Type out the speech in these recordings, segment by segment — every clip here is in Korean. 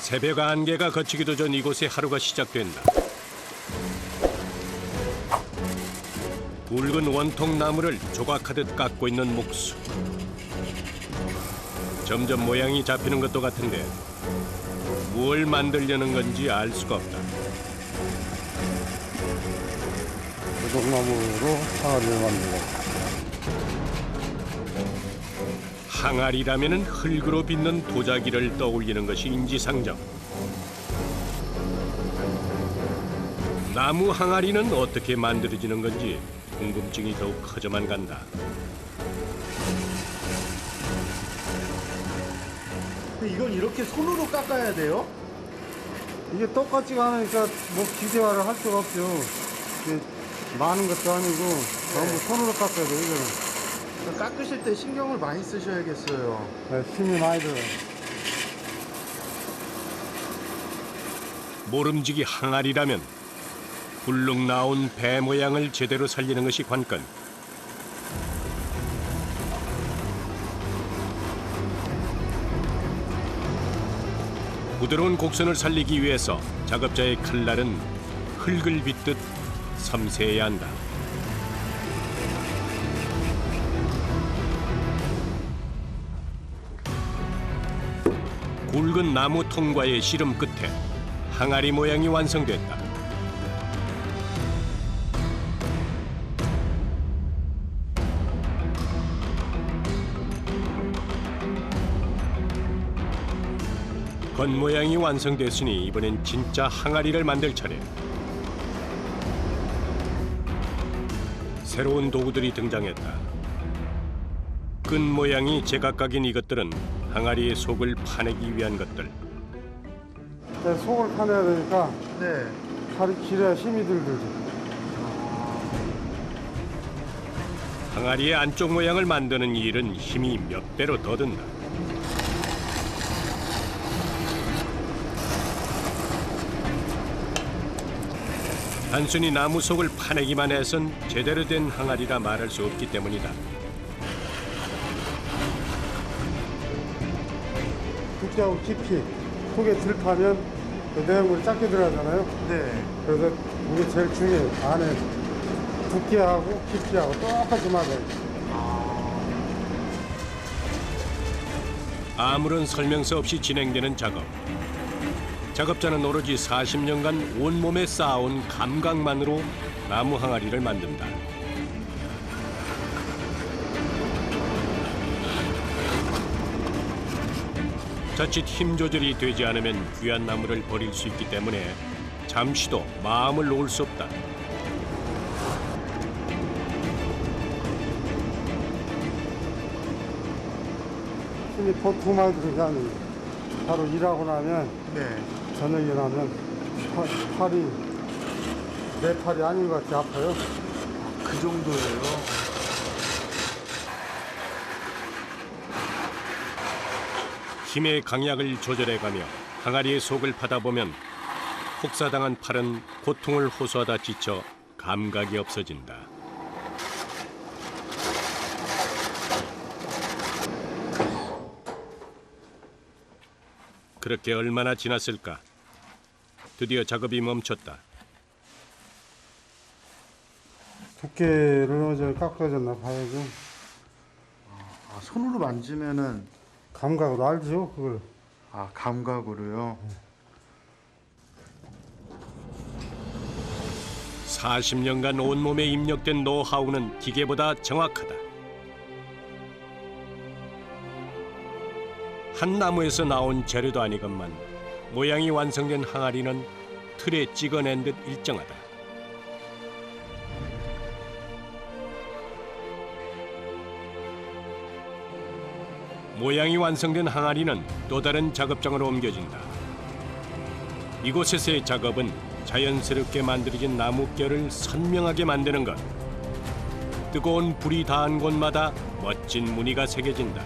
새벽 안개가 걷히기도 전 이곳에 하루가 시작된다. 굵은 원통 나무를 조각하듯 깎고 있는 목수. 점점 모양이 잡히는 것도 같은데 뭘 만들려는 건지 알 수가 없다. 도둑나무로 항아리를 만들고. 항아리라면은 흙으로 빚는 도자기를 떠올리는 것이 인지상정. 나무 항아리는 어떻게 만들어지는 건지 궁금증이 더욱 커져만 간다. 근데 이건 이렇게 손으로 깎아야 돼요? 이게 똑같지가 않으니까 뭐 기계화를 할 수가 없죠. 이게 많은 것도 아니고 전부 손으로 깎아야 돼요, 이거는. 깎으실 때 신경을 많이 쓰셔야겠어요. 네, 힘이 많이 들어요. 모름지기 항아리라면 굴룩 나온 배 모양을 제대로 살리는 것이 관건. 부드러운 곡선을 살리기 위해서 작업자의 칼날은 흙을 빗듯 섬세해야 한다. 굵은 나무 통과의 씨름 끝에 항아리 모양이 완성됐다. 겉모양이 완성됐으니 이번엔 진짜 항아리를 만들 차례. 새로운 도구들이 등장했다. 끈 모양이 제각각인 이것들은 항아리의 속을 파내기 위한 것들. 네, 속을 파내야 되니까 네. 칼이 길어야 힘이 들죠. 항아리의 안쪽 모양을 만드는 일은 힘이 몇 배로 더 든다. 단순히 나무 속을 파내기만 해선 제대로 된 항아리라 말할 수 없기 때문이다. 두께하고 깊이 속에 들어가면 그 내용물이 작게 들어가잖아요. 네. 그래서 이게 제일 중요해요. 안에 두께하고 깊이하고 똑같이 맞아요. 아무런 설명서 없이 진행되는 작업. 작업자는 오로지 40년간 온몸에 쌓아온 감각만으로 나무 항아리를 만든다. 자칫 힘 조절이 되지 않으면 귀한 나무를 버릴 수 있기 때문에 잠시도 마음을 놓을 수 없다. 힘이 보통 많이 들어가지 않아요. 바로 일하고 나면 네. 저녁에 나면 팔이 내 팔이 아닌 것 같이 아파요. 그 정도예요. 힘의 강약을 조절해가며 항아리의 속을 파다 보면 혹사당한 팔은 고통을 호소하다 지쳐 감각이 없어진다. 그렇게 얼마나 지났을까? 드디어 작업이 멈췄다. 두께를 어제 깎아졌나 봐야죠. 아, 손으로 만지면은 감각으로 알죠, 그걸. 아, 감각으로요. 40년간 온몸에 입력된 노하우는 기계보다 정확하다. 한 나무에서 나온 재료도 아니건만 모양이 완성된 항아리는 틀에 찍어낸 듯 일정하다. 모양이 완성된 항아리는 또 다른 작업장으로 옮겨진다. 이곳에서의 작업은 자연스럽게 만들어진 나뭇결을 선명하게 만드는 것. 뜨거운 불이 닿은 곳마다 멋진 무늬가 새겨진다.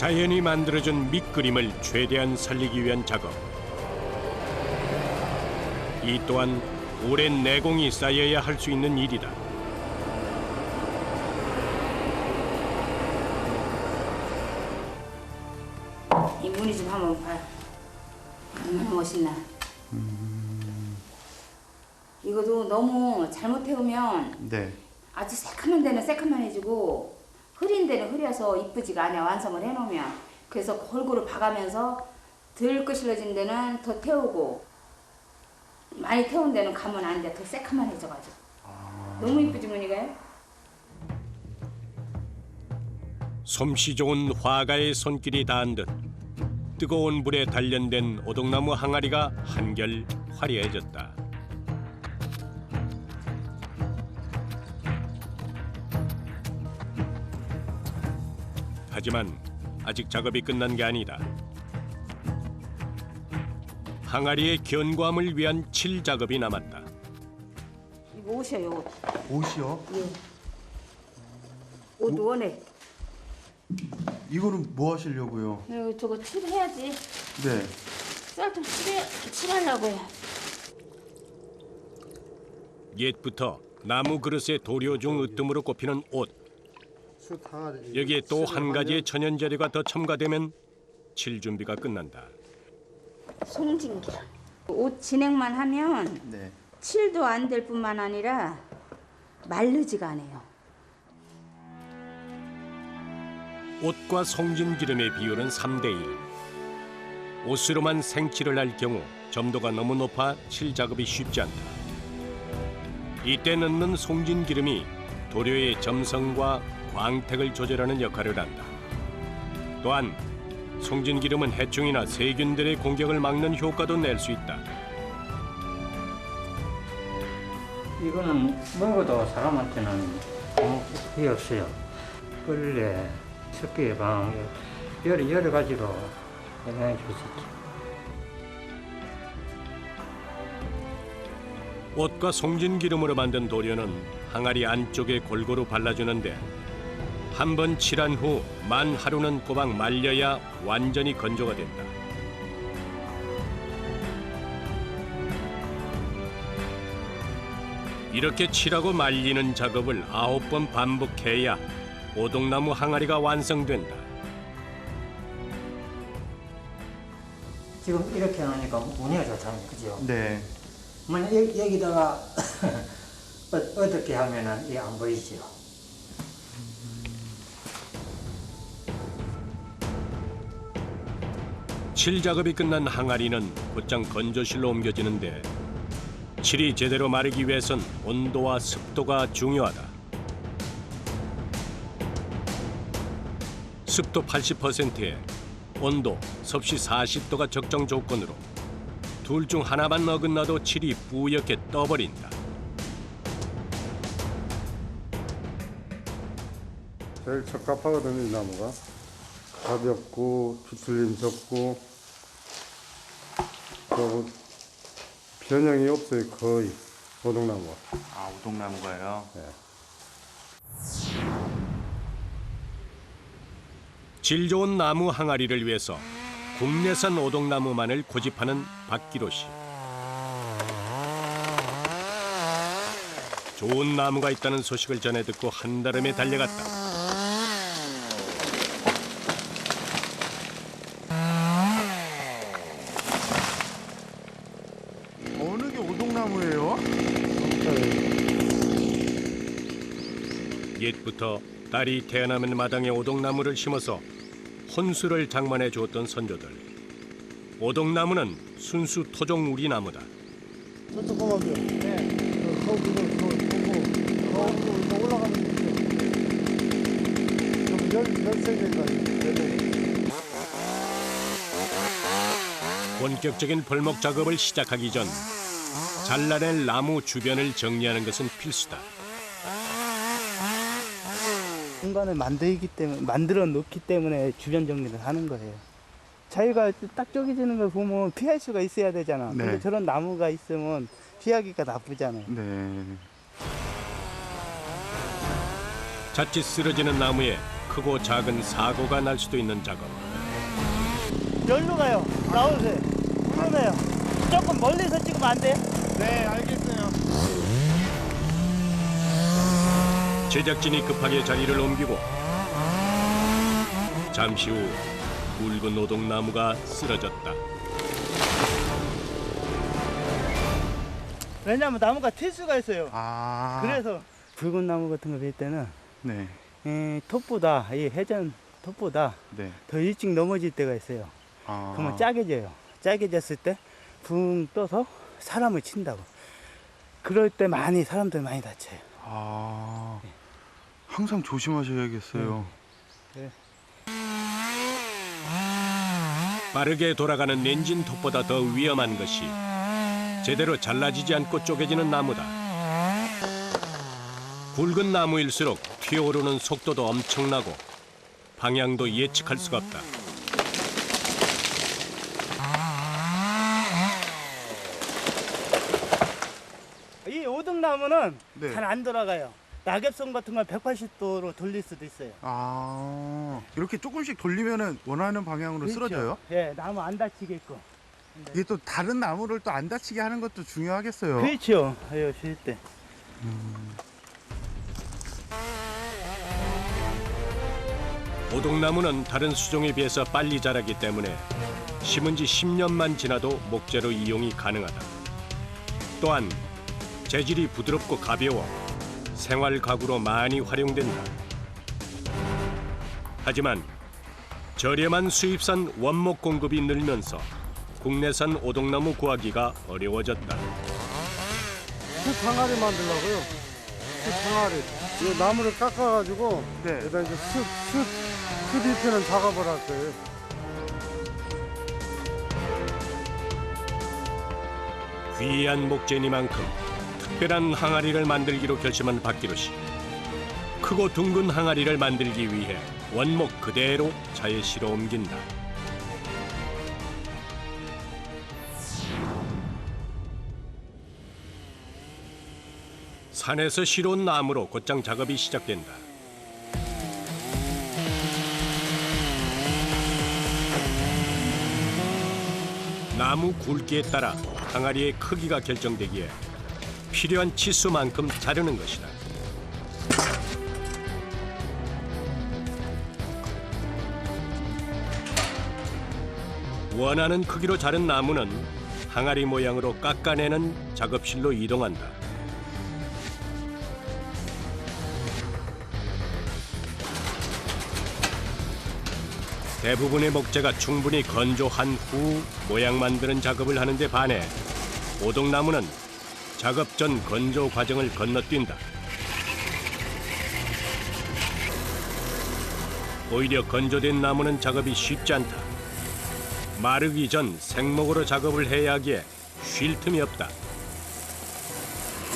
자연이 만들어준 밑그림을 최대한 살리기 위한 작업. 이 또한 오랜 내공이 쌓여야 할 수 있는 일이다. 이 무늬 좀 한번 봐요. 얼마나 멋있나. 이것도 너무 잘못 태우면 네. 아주 새카만 데는 새카만해지고 흐린 데는 흐려서 이쁘지가 않아, 완성을 해놓으면. 그래서 골고루 봐가면서 덜 끄실러진 데는 더 태우고 많이 태운 데는 가면 안 돼. 더 새카만해져가지고. 너무 이쁘지 무늬가요? 솜씨 좋은 화가의 손길이 닿은 듯 뜨거운 불에 단련된 오동나무 항아리가 한결 화려해졌다. 하지만 아직 작업이 끝난 게 아니다. 항아리의 견고함을 위한 칠 작업이 남았다. 이거 옷이에요, 옷. 옷이요? 예. 옷 원해. 이거는 뭐 하시려고요? 저거 칠해야지. 네. 쌀좀 칠하려고요. 옛부터 나무 그릇의 도료 중 으뜸으로 꼽히는 옷. 숯 항아리. 여기에 또 한 가지의 천연 재료가 더 첨가되면 칠 준비가 끝난다. 송진기. 옷 진행만 하면 네. 칠도 안 될 뿐만 아니라 마르지가 않아요. 옷과 송진 기름의 비율은 3대1. 옷으로만 생칠을 할 경우 점도가 너무 높아 칠 작업이 쉽지 않다. 이때 넣는 송진 기름이 도료의 점성과 광택을 조절하는 역할을 한다. 또한 송진 기름은 해충이나 세균들의 공격을 막는 효과도 낼 수 있다. 이거는 먹어도 사람한테는 아무 해이 없어요. 끌레, 습기 예방, 여러 가지로 영향을 줄 수 있죠. 옷과 송진 기름으로 만든 도료는 항아리 안쪽에 골고루 발라주는데 한 번 칠한 후 만 하루는 꼬박 말려야 완전히 건조가 된다. 이렇게 칠하고 말리는 작업을 9번 반복해야 오동나무 항아리가 완성된다. 지금 이렇게 하니까 무늬가 좋잖아요, 그죠? 네. 만약 여기다가 어둡게 하면은 이게 안 보이죠. 칠 작업이 끝난 항아리는 곧장 건조실로 옮겨지는데 칠이 제대로 마르기 위해선 온도와 습도가 중요하다. 습도 80%에 온도 섭씨 40도가 적정 조건으로 둘 중 하나만 어긋나도 칠이 뿌옇게 떠버린다. 제일 적합하거든요, 이 나무가. 가볍고 비틀림 적고 그리고 변형이 없어요, 거의 오동나무가. 아, 우동나무가요? 질 좋은 나무 항아리를 위해서 국내산 오동나무만을 고집하는 박기로 씨. 좋은 나무가 있다는 소식을 전해 듣고 한달음에 달려갔다. 어느 게 오동나무예요? 옛부터 딸이 태어나면 마당에 오동나무를 심어서 혼수를 장만해 주었던 선조들. 오동나무는 순수 토종 우리나무다. 저 조그맣게. 네. 거 올라가면 좀 13개가. 본격적인 벌목 작업을 시작하기 전 잘라낼 나무 주변을 정리하는 것은 필수다. 공간을 만들어 놓기 때문에 주변 정리를 하는 거예요. 자기가 딱 쪼개지는 걸 보면 피할 수가 있어야 되잖아. 네. 근데 저런 나무가 있으면 피하기가 나쁘잖아요. 네. 자칫 쓰러지는 나무에 크고 작은 사고가 날 수도 있는 작업. 여기로 가요. 나오세요. 그러네요. 조금 멀리서 찍으면 안 돼요? 네, 알겠어요. 제작진이 급하게 자리를 옮기고 잠시 후 굵은 오동나무가 쓰러졌다. 왜냐면 나무가 튈 수가 있어요. 아. 그래서 붉은 나무 같은 거 빌 때는 네. 톱보다 이 회전 톱보다 네. 더 일찍 넘어질 때가 있어요. 아. 그러면 짜게져요. 짜게졌을 때 붕 떠서 사람을 친다고. 그럴 때 사람들 많이 다쳐요. 아. 항상 조심하셔야겠어요. 빠르게 돌아가는 엔진 톱보다 더 위험한 것이 제대로 잘라지지 않고 쪼개지는 나무다. 굵은 나무일수록 튀어오르는 속도도 엄청나고 방향도 예측할 수가 없다. 이 오등나무는 네. 잘 안 돌아가요. 낙엽선 같은 건 180도로 돌릴 수도 있어요. 아. 이렇게 조금씩 돌리면은 원하는 방향으로 쓰러져요? 예, 나무 안 다치게끔. 이게 또 다른 나무를 또 안 다치게 하는 것도 중요하겠어요. 그렇죠. 아유, 쉴 때. 오동나무는 다른 수종에 비해서 빨리 자라기 때문에 심은 지 10년만 지나도 목재로 이용이 가능하다. 또한 재질이 부드럽고 가벼워 생활 가구로 많이 활용된다. 하지만 저렴한 수입산 원목 공급이 늘면서 국내산 오동나무 구하기가 어려워졌다. 숯 항아리 만들려고요. 숯 항아리. 이 나무를 깎아가지고 네. 여기다 이제 숯 입히는 작업을 할 거예요. 귀한 목재니만큼 특별한 항아리를 만들기로 결심한 박기로 씨. 크고 둥근 항아리를 만들기 위해 원목 그대로 차에 실어 옮긴다. 산에서 실어온 나무로 곧장 작업이 시작된다. 나무 굵기에 따라 항아리의 크기가 결정되기에 필요한 치수만큼 자르는 것이다. 원하는 크기로 자른 나무는 항아리 모양으로 깎아내는 작업실로 이동한다. 대부분의 목재가 충분히 건조한 후 모양 만드는 작업을 하는데 반해 오동나무는 작업 전 건조 과정을 건너뛴다. 오히려 건조된 나무는 작업이 쉽지 않다. 마르기 전 생목으로 작업을 해야 하기에 쉴 틈이 없다.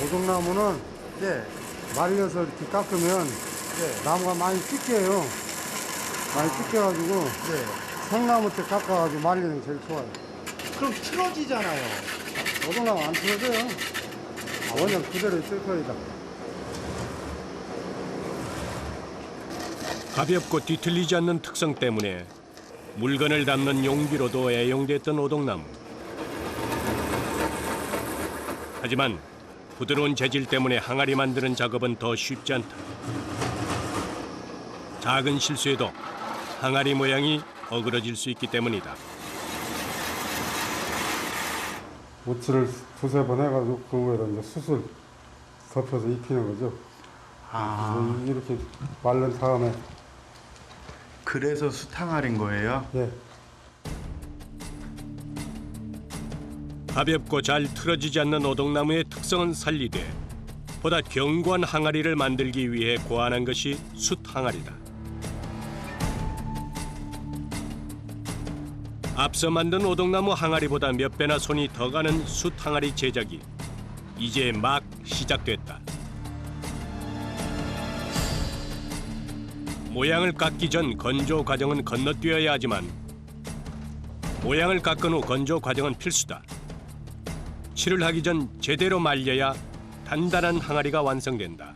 오동나무는 네. 말려서 이렇게 깎으면 나무가 많이 찢겨요. 많이 찢겨가지고 네. 생나무 때 깎아가지고 말리는 게 제일 좋아요. 그럼 틀어지잖아요. 오동나무 안 틀어져요. 원형 그대로 있을 거이다. 가볍고 뒤틀리지 않는 특성 때문에 물건을 담는 용기로도 애용됐던 오동나무. 하지만 부드러운 재질 때문에 항아리 만드는 작업은 더 쉽지 않다. 작은 실수에도 항아리 모양이 어그러질 수 있기 때문이다. 모치를 두세 번 해가지고 그 위에다 이제 숯을 덮여서 입히는 거죠. 아. 이렇게 말른 다음에 그래서 수탕알인 거예요? 예. 가볍고 잘 틀어지지 않는 오동나무의 특성은 살리되 보다 견고한 항아리를 만들기 위해 고안한 것이 숯 항아리다. 앞서 만든 오동나무 항아리보다 몇 배나 손이 더 가는 숯 항아리 제작이 이제 막 시작됐다. 모양을 깎기 전 건조 과정은 건너뛰어야 하지만 모양을 깎은 후 건조 과정은 필수다. 칠을 하기 전 제대로 말려야 단단한 항아리가 완성된다.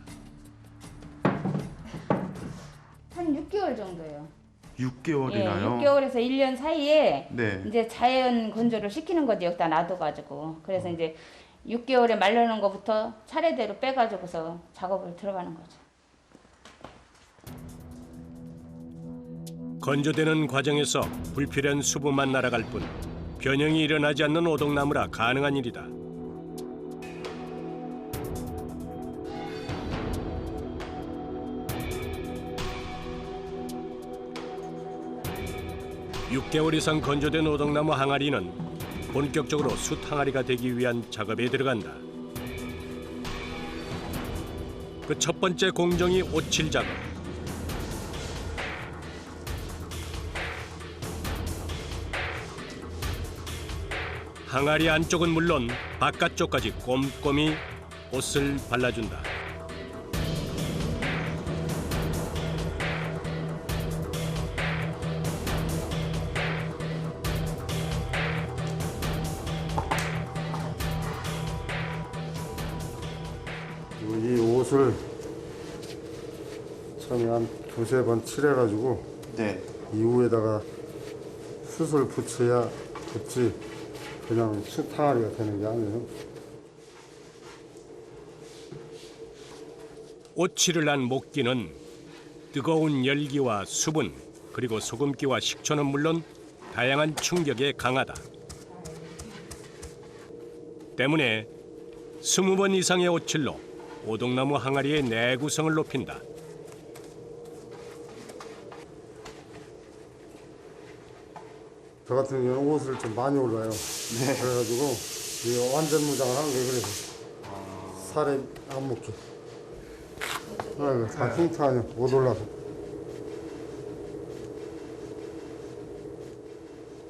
한 6개월 정도요. 6개월이나요? 6개월에서 1년 사이에 네. 이제 자연 건조를 시키는 거지 여기다 놔둬가지고 그래서 이제 6개월에 말르는 것부터 차례대로 빼가지고서 작업을 들어가는 거죠. 건조되는 과정에서 불필요한 수분만 날아갈 뿐 변형이 일어나지 않는 오동나무라 가능한 일이다. (6개월) 이상 건조된 오동나무 항아리는 본격적으로 숯 항아리가 되기 위한 작업에 들어간다. 그 첫 번째 공정이 오칠 작업. 항아리 안쪽은 물론 바깥쪽까지 꼼꼼히 옷을 발라준다. 이 옷을 처음에 한 두세 번 칠해가지고 네. 이후에다가 숯을 붙여야 붙지 그냥 숯 항아리가 되는 게 아니에요. 오칠을 한 목기는 뜨거운 열기와 수분 그리고 소금기와 식초는 물론 다양한 충격에 강하다. 때문에 20번 이상의 오칠로 오동나무 항아리의 내구성을 높인다. 저 같은 경우는 옷을 좀 많이 올라요. 그래가지고 이 완전 무장을 하는 게 그래서 살에 안 묻게. 아이고 다 흉터 아니야. 못 올라서.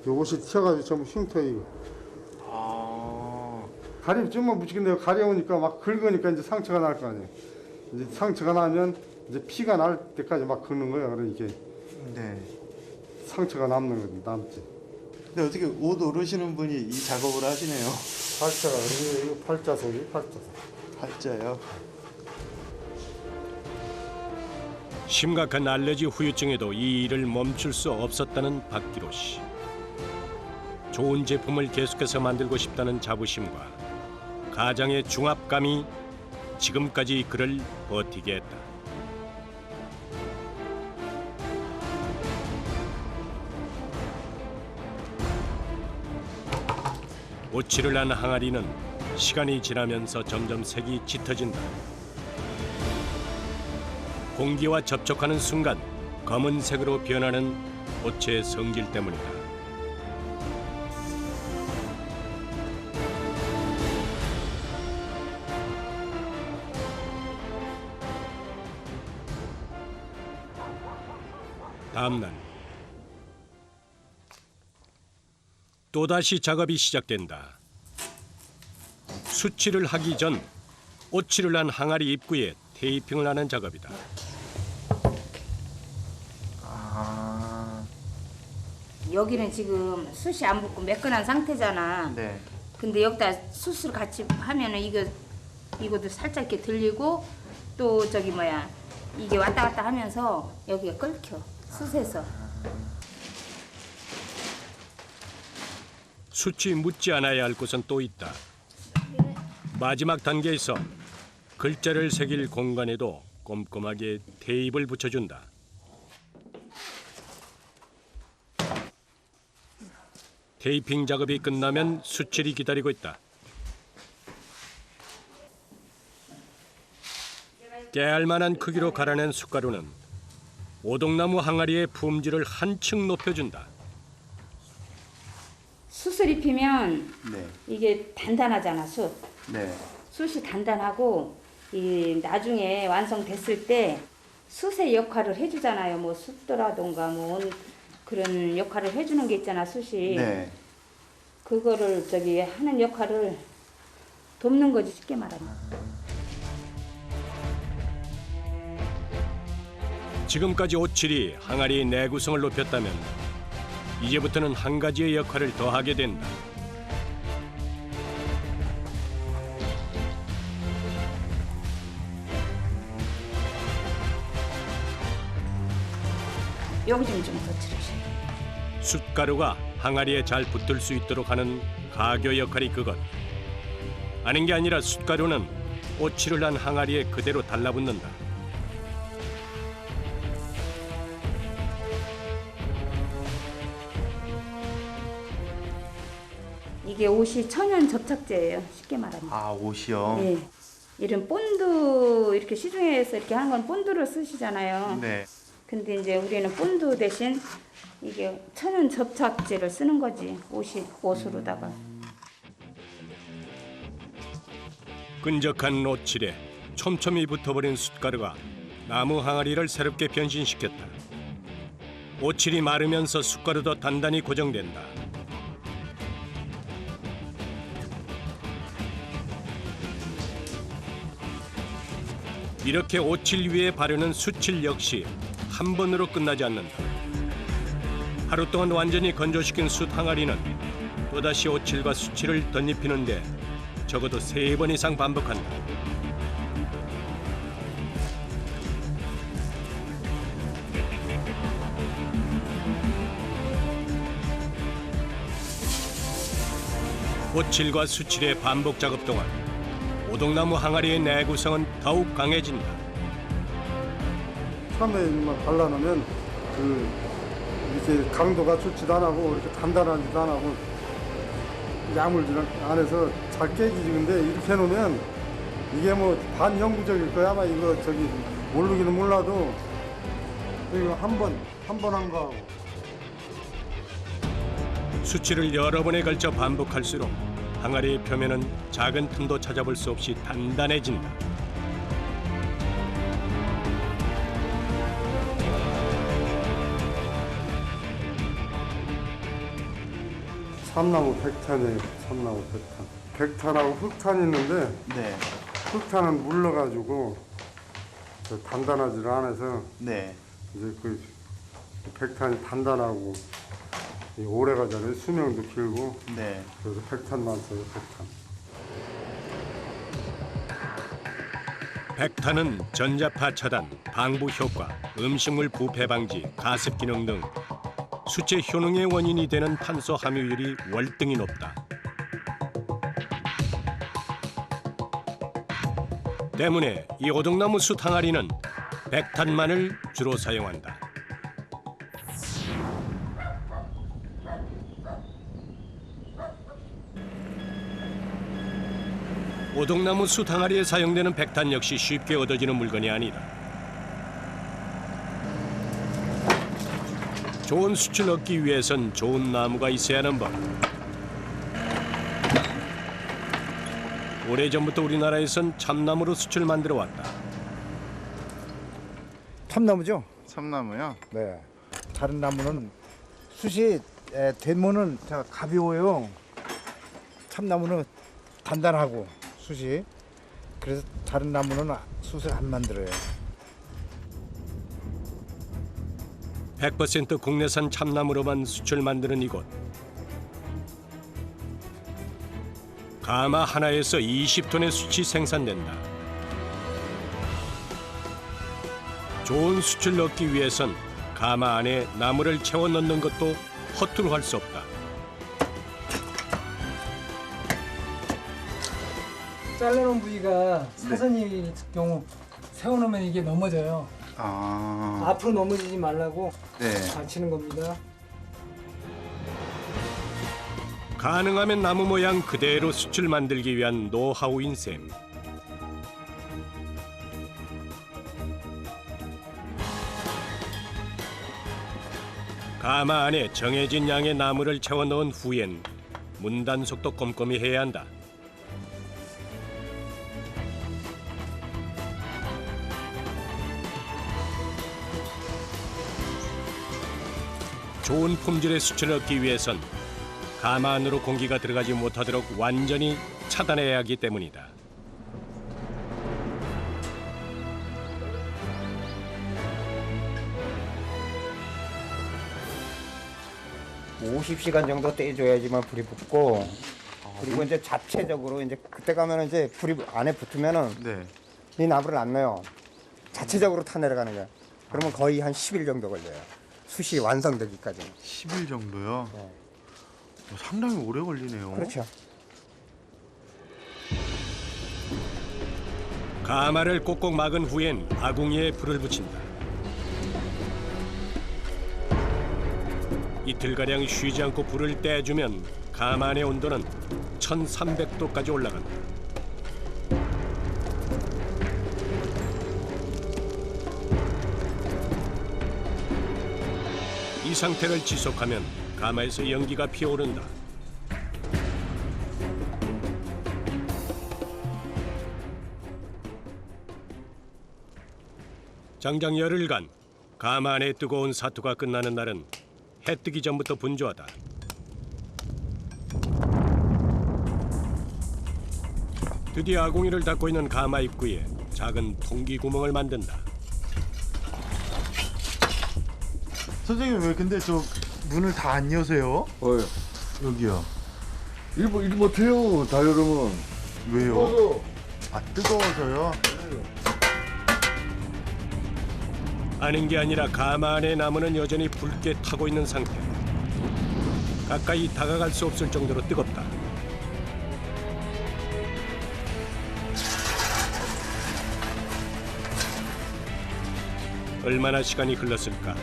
이 옷이 튀어가지고 전부 흉터 이거. 가리 좀만 묻히겠네요. 가려우니까 막 긁으니까 이제 상처가 날 거 아니에요. 이제 상처가 나면 이제 피가 날 때까지 막 긁는 거야. 그러니 이게 네. 상처가 남는 거지, 남지. 근데 어떻게 옷 오르시는 분이 이 작업을 하시네요. 팔자가 이거 팔자손이 팔자손. 팔자요. 심각한 알레르기 후유증에도 이 일을 멈출 수 없었다는 박기로 씨. 좋은 제품을 계속해서 만들고 싶다는 자부심과 가장의 중압감이 지금까지 그를 버티게 했다. 오칠을 한 항아리는 시간이 지나면서 점점 색이 짙어진다. 공기와 접촉하는 순간 검은색으로 변하는 꽃의 성질 때문이다. 다음 날 또다시 작업이 시작된다. 수칠을 하기 전 오칠을 한 항아리 입구에 테이핑을 하는 작업이다. 여기는 지금 숯이 안 붙고 매끈한 상태잖아. 네. 근데 여기다 숯을 같이 하면은 이것도 살짝 이렇게 들리고 또 저기 뭐야 이게 왔다 갔다 하면서 여기가 끓겨 숯에서. 숯이 묻지 않아야 할 곳은 또 있다. 마지막 단계에서 글자를 새길 공간에도 꼼꼼하게 테이프를 붙여준다. 테이핑 작업이 끝나면 수칠이 기다리고 있다. 깨알만한 크기로 갈아낸 숯가루는 오동나무 항아리의 품질을 한층 높여준다. 숯을 입히면 네. 이게 단단하잖아 숯. 네. 숯이 단단하고 이 나중에 완성됐을 때 숯의 역할을 해주잖아요. 뭐 숯도라던가 뭐 그런 역할을 해주는 게 있잖아 숯이. 네. 그거를 저기 하는 역할을 돕는 거지 쉽게 말하면. 지금까지 오칠이 항아리의 내구성을 높였다면 이제부터는 한 가지의 역할을 더하게 된다. 여기 좀 더 칠으셔. 숯가루가 항아리에 잘 붙을 수 있도록 하는 가교 역할이 그것. 아닌 게 아니라 숯가루는 오칠을 한 항아리에 그대로 달라붙는다. 이게 옷이 천연 접착제예요. 쉽게 말하면. 아, 옷이요? 예. 이런 본드 이렇게 시중에서 이렇게 하는 건 본드를 쓰시잖아요. 네. 근데 이제 우리는 본드 대신 이게 천연 접착제를 쓰는 거지. 옷으로다가. 끈적한 오칠에 촘촘히 붙어버린 숯가루가 나무 항아리를 새롭게 변신시켰다. 오칠이 마르면서 숯가루도 단단히 고정된다. 이렇게 오칠 위에 바르는 숯칠 역시 한 번으로 끝나지 않는다. 하루 동안 완전히 건조시킨 숯 항아리는 또다시 오칠과 숯칠을 덧입히는데 적어도 3번 이상 반복한다. 오칠과 숯칠의 반복 작업 동안 오동나무 항아리의 내구성은 더욱 강해진다. 처음에만 발라놓으면 이렇게 강도가 좋지도 안 하고 이렇게 단단하지도 안 하고 야물질 안에서 잘 깨지지. 근데 이렇게 해놓으면 이게 뭐 반영구적일 거야. 아마 이거 모르기는 몰라도 이거 한 번 한 거하고. 숯칠을 여러 번에 걸쳐 반복할수록 항아리의 표면은 작은 틈도 찾아볼 수 없이 단단해진다. 참나무 백탄이에요. 참나무 백탄. 백탄하고 흑탄이 있는데 네. 흑탄은 물러가지고 단단하지를 않아서 네. 이제 그 백탄이 단단하고 오래 가잖아요. 수명도 길고. 네. 그래서 백탄만 써요. 백탄. 백탄은 전자파 차단, 방부 효과, 음식물 부패 방지, 가습 기능 등 수채 효능의 원인이 되는 탄소 함유율이 월등히 높다. 때문에 이 오동나무 숯 항아리는 백탄만을 주로 사용한다. 오동나무 숯 항아리에 사용되는 백탄 역시 쉽게 얻어지는 물건이 아니다. 좋은 숯을 얻기 위해선 좋은 나무가 있어야 하는 법. 오래전부터 우리나라에선 참나무로 숯을 만들어 왔다. 참나무죠? 참나무요? 네. 다른 나무는 숯이 되면은 가벼워요. 참나무는 단단하고 숯이. 그래서 다른 나무는 숯을 안 만들어요. 100% 국내산 참나무로만 숯을 만드는 이곳. 가마 하나에서 20톤의 숯이 생산된다. 좋은 숯을 넣기 위해선 가마 안에 나무를 채워 넣는 것도 허투루 할 수 없다. 잘라놓은 부위가 사선일 경우 세워놓으면 이게 넘어져요. 아. 앞으로 넘어지지 말라고 네. 받치는 겁니다. 가능하면 나무 모양 그대로 숯을 만들기 위한 노하우인 셈. 가마 안에 정해진 양의 나무를 채워 넣은 후엔 문단속도 꼼꼼히 해야 한다. 좋은 품질의 숯을 얻기 위해선 가마 안으로 공기가 들어가지 못하도록 완전히 차단해야 하기 때문이다. 50시간 정도 떼줘야지만 불이 붙고, 그리고 이제 자체적으로 이제 그때 가면 이제 불이 안에 붙으면은 네. 이 나무를 안 넣어요. 자체적으로 타 내려가는 거야. 그러면 거의 한 10일 정도 걸려요. 숯이 완성되기까지는. 10일 정도요? 네. 상당히 오래 걸리네요. 그렇죠. 가마를 꼭꼭 막은 후엔 아궁이에 불을 붙인다. 이틀가량 쉬지 않고 불을 떼주면 가마 안의 온도는 1300도까지 올라간다. 이 상태를 지속하면 가마에서 연기가 피어오른다. 장장 열흘간 가마 안의 뜨거운 사투가 끝나는 날은 해 뜨기 전부터 분주하다. 드디어 아궁이를 닫고 있는 가마 입구에 작은 통기 구멍을 만든다. 선생님 왜 근데 저 문을 다 안 여세요? 어요. 여기요. 일 못해요. 다 여러분. 왜요? 아 뜨거워서요? 아는 게 아니라 가마 안의 나무는 여전히 붉게 타고 있는 상태. 가까이 다가갈 수 없을 정도로 뜨겁다. 얼마나 시간이 흘렀을까?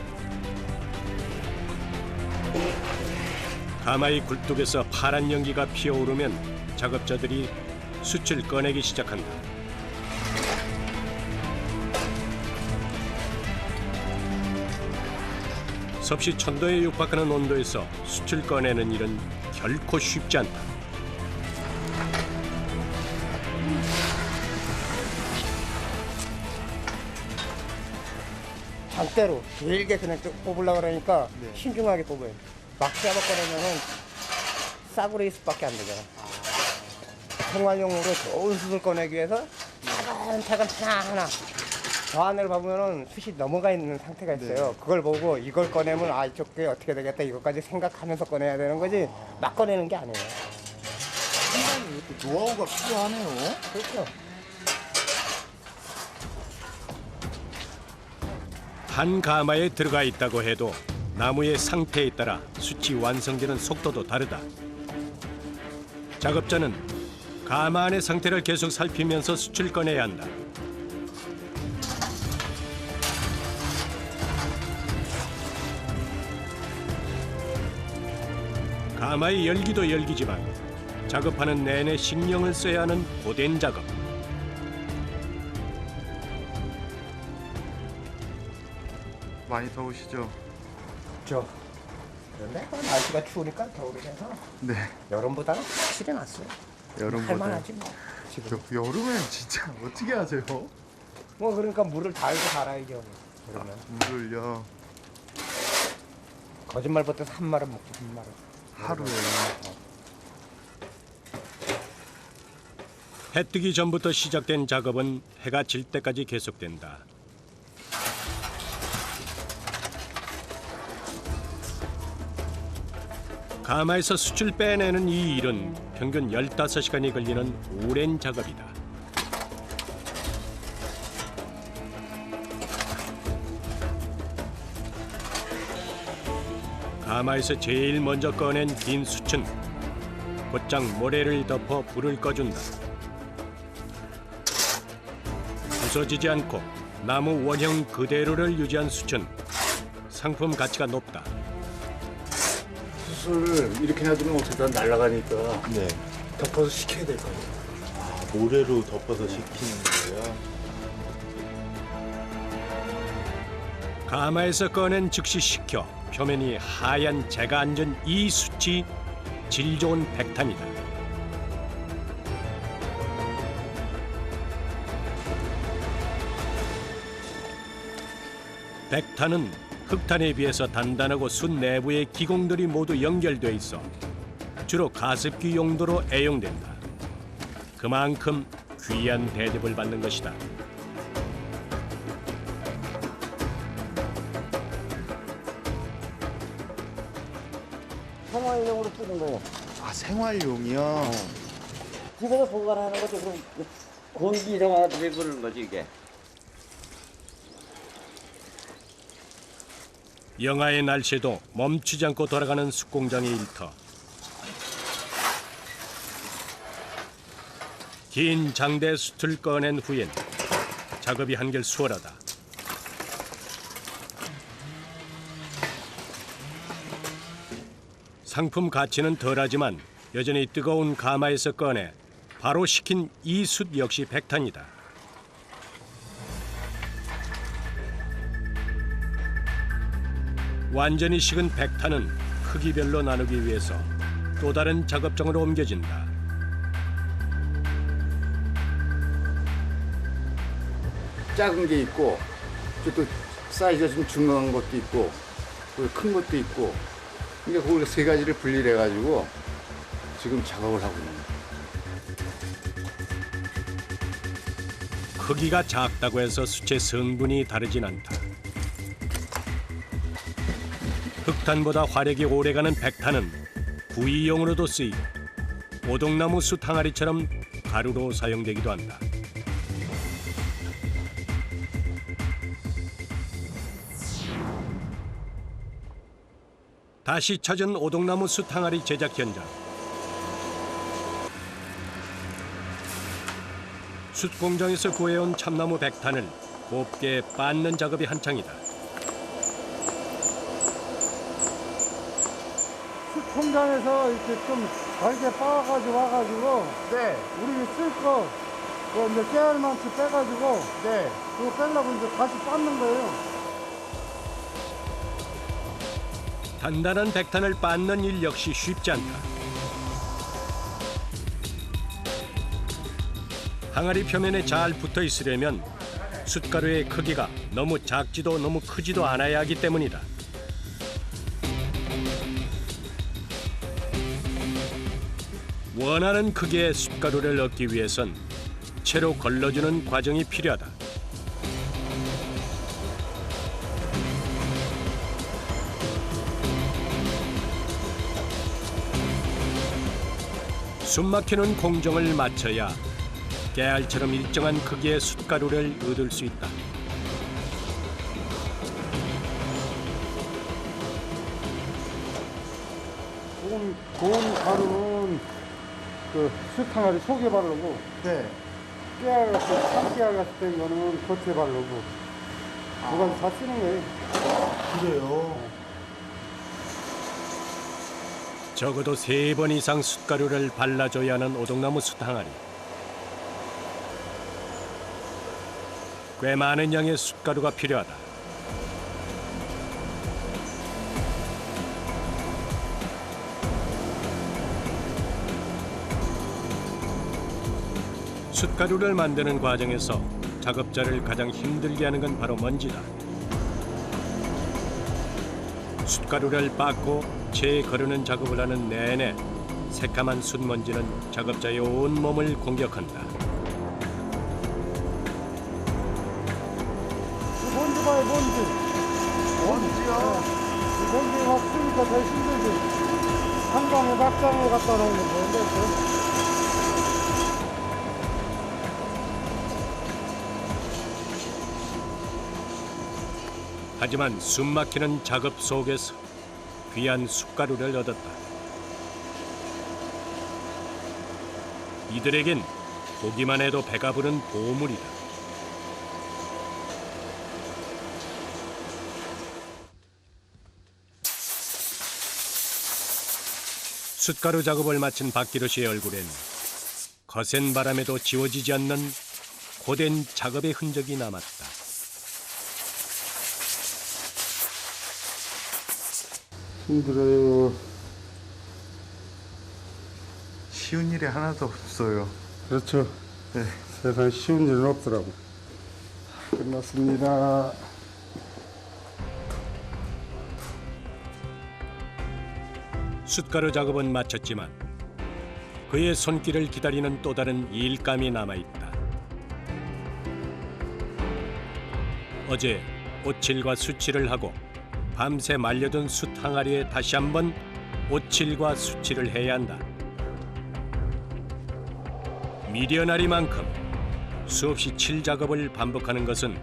가마의 굴뚝에서 파란 연기가 피어오르면 작업자들이 숯을 꺼내기 시작한다. 섭씨 1000도에 육박하는 온도에서 숯을 꺼내는 일은 결코 쉽지 않다. 장대로 길게 그냥 쭉 뽑으려고 그러니까 신중하게 뽑아요. 막 잡아 꺼내면은 싸구려 수밖에 안 되잖아. 생활용으로 좋은 숯을 꺼내기 위해서 차근차근 하나하나 저 안을 보면은 숯이 넘어가 있는 상태가 있어요. 그걸 보고 이걸 꺼내면 아 이쪽 게 어떻게 되겠다 이것까지 생각하면서 꺼내야 되는 거지 막 꺼내는 게 아니에요. 상당히 이렇게 노하우가 필요하네요. 그렇죠. 한 가마에 들어가 있다고 해도 나무의 상태에 따라 숯이 완성되는 속도도 다르다. 작업자는 가마 안의 상태를 계속 살피면서 숯을 꺼내야 한다. 가마의 열기도 열기지만 작업하는 내내 신경을 써야 하는 고된 작업. 많이 더우시죠? 그런데 날씨가 추우니까 겨울이 돼서 네. 여름보다는 확실히 낫어요. 여름보다. 할만하지 뭐. 지금. 여름엔 진짜 어떻게 하세요? 뭐 그러니까 물을 달고 살아야죠. 그러면 물을요. 거짓말 못해서 한 마리 먹고 한 마리. 하루에. 해 뜨기 전부터 시작된 작업은 해가 질 때까지 계속된다. 가마에서 숯을 빼내는 이 일은 평균 15시간이 걸리는 오랜 작업이다. 가마에서 제일 먼저 꺼낸 긴 숯은 곧장 모래를 덮어 불을 꺼준다. 부서지지 않고 나무 원형 그대로를 유지한 숯은 상품 가치가 높다. 숯을 이렇게 놔두면 어떻게 날아가니까 네. 덮어서 식혀야 될 거예요. 아, 모래로 덮어서 식히는 거예요. 가마에서 꺼낸 즉시 식혀 표면이 하얀 재가 앉은 이 숯이 질 좋은 백탄이다. 백탄은 흑탄에 비해서 단단하고 숯 내부의 기공들이 모두 연결돼 있어 주로 가습기 용도로 애용된다. 그만큼 귀한 대접을 받는 것이다. 생활용으로 쓰는 거예요. 아 생활용이요? 집에서 보관하는 거죠. 그럼 공기 이상하게 부르는 거지 이게. 영하의 날씨에도 멈추지 않고 돌아가는 숯공장의 일터. 긴 장대 숯을 꺼낸 후엔 작업이 한결 수월하다. 상품 가치는 덜하지만 여전히 뜨거운 가마에서 꺼내 바로 식힌 이 숯 역시 백탄이다. 완전히 식은 백탄은 크기별로 나누기 위해서 또 다른 작업장으로 옮겨진다. 작은 게 있고 또 사이즈가 좀 중간 것도 있고 큰 것도 있고 그러니까 그걸 세 가지를 분리해 가지고 지금 작업을 하고 있는 거예요. 크기가 작다고 해서 숯의 성분이 다르진 않다. 흑탄보다 화력이 오래가는 백탄은 구이용으로도 쓰이고 오동나무 숯 항아리처럼 가루로 사용되기도 한다. 다시 찾은 오동나무 숯 항아리 제작 현장. 숯 공장에서 구해온 참나무 백탄을 곱게 빻는 작업이 한창이다. 숯 공장에서 이렇게 좀 잘게 빻아가지고 와가지고 우리 쓸 거 이제 깨알만치 빼가지고 그거 빼려고 이제 다시 빻는 거예요. 단단한 백탄을 빻는 일 역시 쉽지 않다. 항아리 표면에 잘 붙어 있으려면 숯가루의 크기가 너무 작지도 너무 크지도 않아야 하기 때문이다. 원하는 크기의 숯가루를 얻기 위해선 채로 걸러주는 과정이 필요하다. 숨막히는 공정을 마쳐야 깨알처럼 일정한 크기의 숯가루를 얻을 수 있다. 고운 가루는 그 숯항아리 속에 바르고 깨알 같은 참깨알 같은 거는 겉에 바르고 두 가지 다 쓰는 거예요. 그래요. 적어도 3번 이상 숯가루를 발라줘야 하는 오동나무 숯항아리. 꽤 많은 양의 숯가루가 필요하다. 숯가루를 만드는 과정에서 작업자를 가장 힘들게 하는 건 바로 먼지다. 숯가루를 빻고 채에 거르는 작업을 하는 내내 새까만 숯먼지는 작업자의 온 몸을 공격한다. 먼지 봐요, 먼지. 먼지요? 먼지 막 쓰니까 더 힘들지. 한강에 막장에 갖다 놓은 거 뭔데? 하지만 숨막히는 작업 속에서 귀한 숯가루를 얻었다. 이들에겐 보기만 해도 배가 부른 보물이다. 숯가루 작업을 마친 박기로 씨의 얼굴엔 거센 바람에도 지워지지 않는 고된 작업의 흔적이 남았다. 힘들어요. 쉬운 일이 하나도 없어요. 그렇죠. 세상에 쉬운 일은 없더라고. 끝났습니다. 숯가루 작업은 마쳤지만 그의 손길을 기다리는 또 다른 일감이 남아있다. 어제 오칠과 수칠을 하고 밤새 말려둔 숯 항아리에 다시 한번 오칠과 수칠을 해야 한다. 미련하리만큼 수없이 칠 작업을 반복하는 것은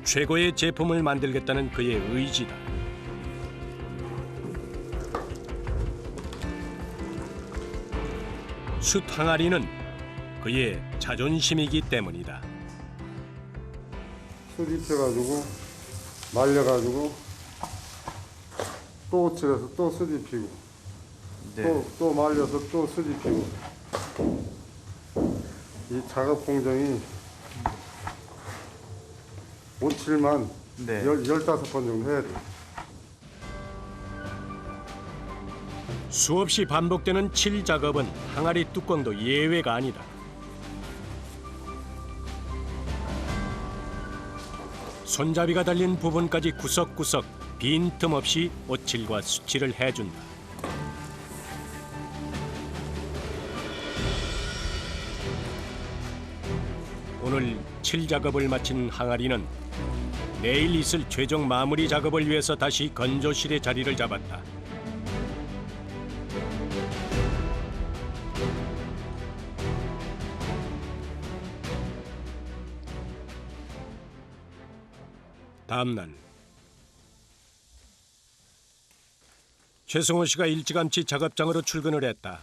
최고의 제품을 만들겠다는 그의 의지다. 숯 항아리는 그의 자존심이기 때문이다. 숯 입혀가지고 말려가지고 또 칠해서 또 숯 입히고 또 말려서 또 숯 입히고 이 작업 공정이 5, 7만 15번 정도 해야 돼요. 수없이 반복되는 칠 작업은 항아리 뚜껑도 예외가 아니다. 손잡이가 달린 부분까지 구석구석 빈틈없이 오칠과 수칠을 해준다. 오늘 칠 작업을 마친 항아리는 내일 있을 최종 마무리 작업을 위해서 다시 건조실의 자리를 잡았다. 다음 날 최승호 씨가 일찌감치 작업장으로 출근을 했다.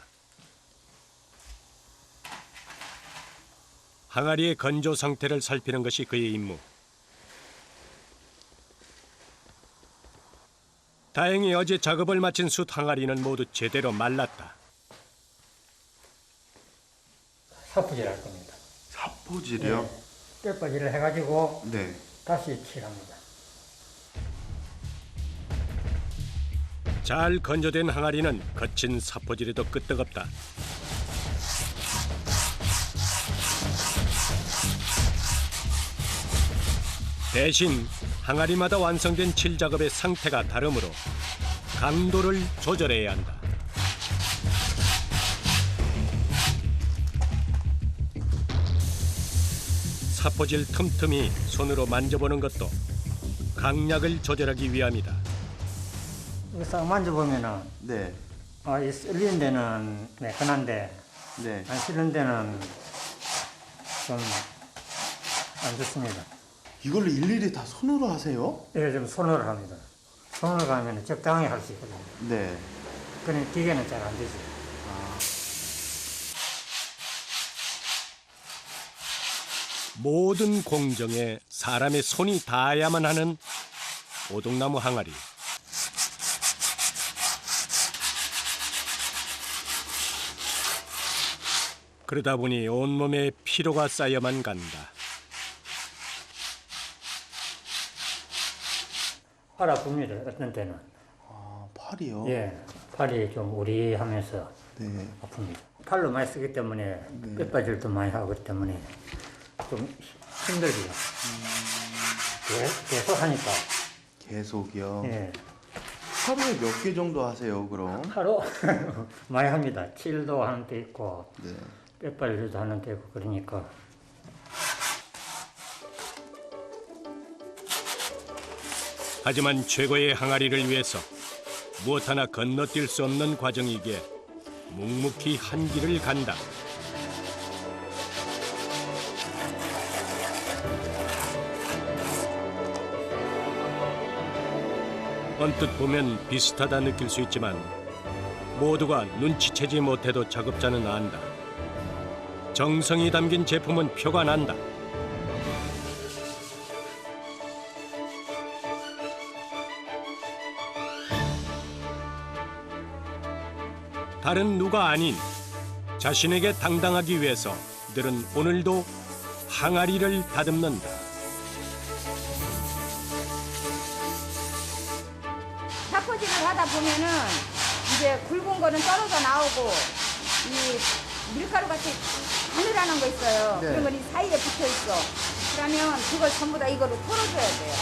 항아리의 건조 상태를 살피는 것이 그의 임무. 다행히 어제 작업을 마친 숯 항아리는 모두 제대로 말랐다. 사포질 할 겁니다. 사포질이요? 뼈바지를 해가지고 네. 다시 칠합니다. 잘 건조된 항아리는 거친 사포질에도 끄떡없다. 대신 항아리마다 완성된 칠 작업의 상태가 다르므로 강도를 조절해야 한다. 사포질 틈틈이 손으로 만져보는 것도 강약을 조절하기 위함이다. 이거 싹 만져보면은 네. 이 쓸리는 데는 매끈한데 네. 안 쓸리는 데는 좀 안 좋습니다. 이걸로 일일이 다 손으로 하세요? 이거 좀 손으로 합니다. 손으로 가면 적당히 할 수 있거든요. 네. 그런데 기계는 잘 안 되죠. 모든 공정에 사람의 손이 닿아야만 하는 오동나무 항아리. 그러다 보니 온몸에 피로가 쌓여만 간다. 팔 아픕니다. 어떤 때는. 아, 팔이요? 예, 팔이 좀 우리하면서 네. 아픕니다. 팔로 많이 쓰기 때문에 뼈바질도 많이 하고 그렇기 때문에 좀 힘들죠. 계속 하니까. 계속이요? 예. 하루에 몇 개 정도 하세요, 그럼? 하루 많이 합니다. 칠도 하는 데 있고 네. 뼈바질도 하는 데 있고 그러니까. 하지만 최고의 항아리를 위해서 무엇 하나 건너뛸 수 없는 과정이기에 묵묵히 한 길을 간다. 언뜻 보면 비슷하다 느낄 수 있지만 모두가 눈치채지 못해도 작업자는 안다. 정성이 담긴 제품은 표가 난다. 다른 누가 아닌 자신에게 당당하기 위해서 그들은 오늘도 항아리를 다듬는다. 사포질을 하다 보면은 이제 굵은 거는 떨어져 나오고 이 밀가루 같이 바늘하는 거 있어요. 네. 그런 건 이 사이에 붙어 있어. 그러면 그걸 전부 다 이거로 털어줘야 돼요.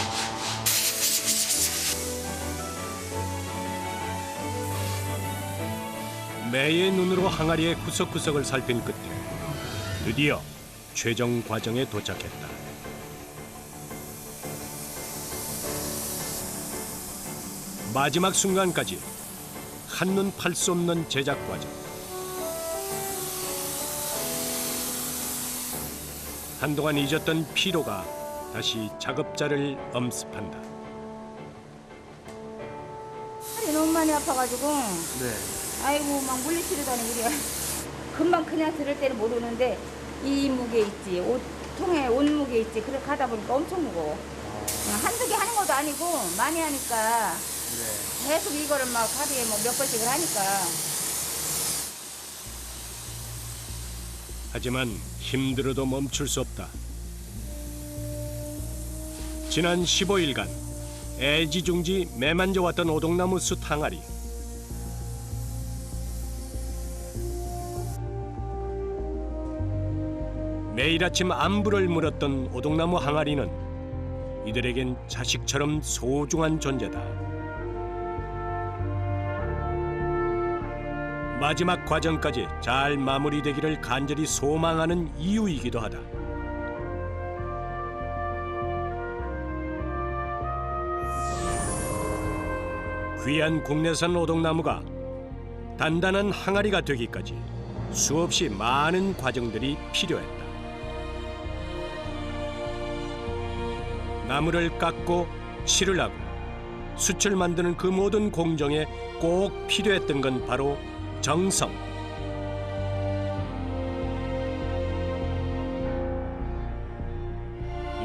매의 눈으로 항아리의 구석구석을 살핀 끝에 드디어 최종 과정에 도착했다. 마지막 순간까지 한눈 팔 수 없는 제작 과정. 한동안 잊었던 피로가 다시 작업자를 엄습한다. 팔이 너무 많이 아파가지고 네. 아이고 막 물리치료다니 그래. 금방 그냥 들을 때는 모르는데 이 무게 있지. 옷 통에 온무게 있지. 그렇게 하다 보니까 엄청 무거워. 한두 개 하는 것도 아니고 많이 하니까 계속 이거를 막 하루에 뭐 몇 번씩을 하니까. 하지만 힘들어도 멈출 수 없다. 지난 15일간 애지중지 매만져왔던 오동나무 숯 항아리. 매일 아침 안부를 물었던 오동나무 항아리는 이들에겐 자식처럼 소중한 존재다. 마지막 과정까지 잘 마무리되기를 간절히 소망하는 이유이기도 하다. 귀한 국내산 오동나무가 단단한 항아리가 되기까지 수없이 많은 과정들이 필요했다. 나무를 깎고 실을 하고 숯을 만드는 그 모든 공정에 꼭 필요했던 건 바로 정성.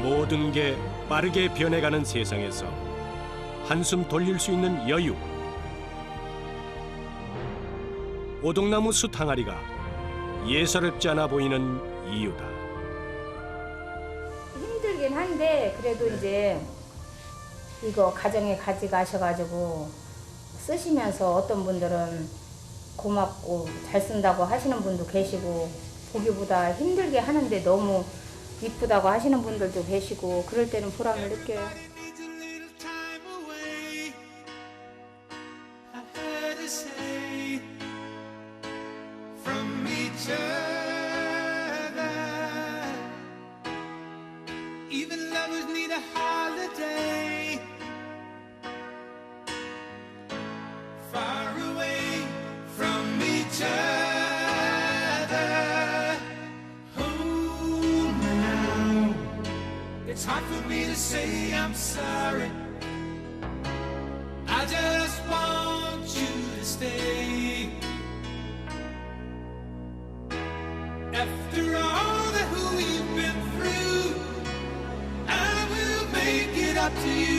모든 게 빠르게 변해가는 세상에서 한숨 돌릴 수 있는 여유. 오동나무 숯 항아리가 예사롭지 않아 보이는 이유다. 힘들긴 한데 그래도 이제 이거 가정에 가져가셔가지고 쓰시면서 어떤 분들은 고맙고 잘 쓴다고 하시는 분도 계시고 보기보다 힘들게 하는데 너무 이쁘다고 하시는 분들도 계시고 그럴 때는 보람을 느껴요. Even lovers need a holiday. Far away from each other. Hold me now. It's hard for me to say I'm sorry. I just want you to stay. After all that we've been through, I will make it up to you.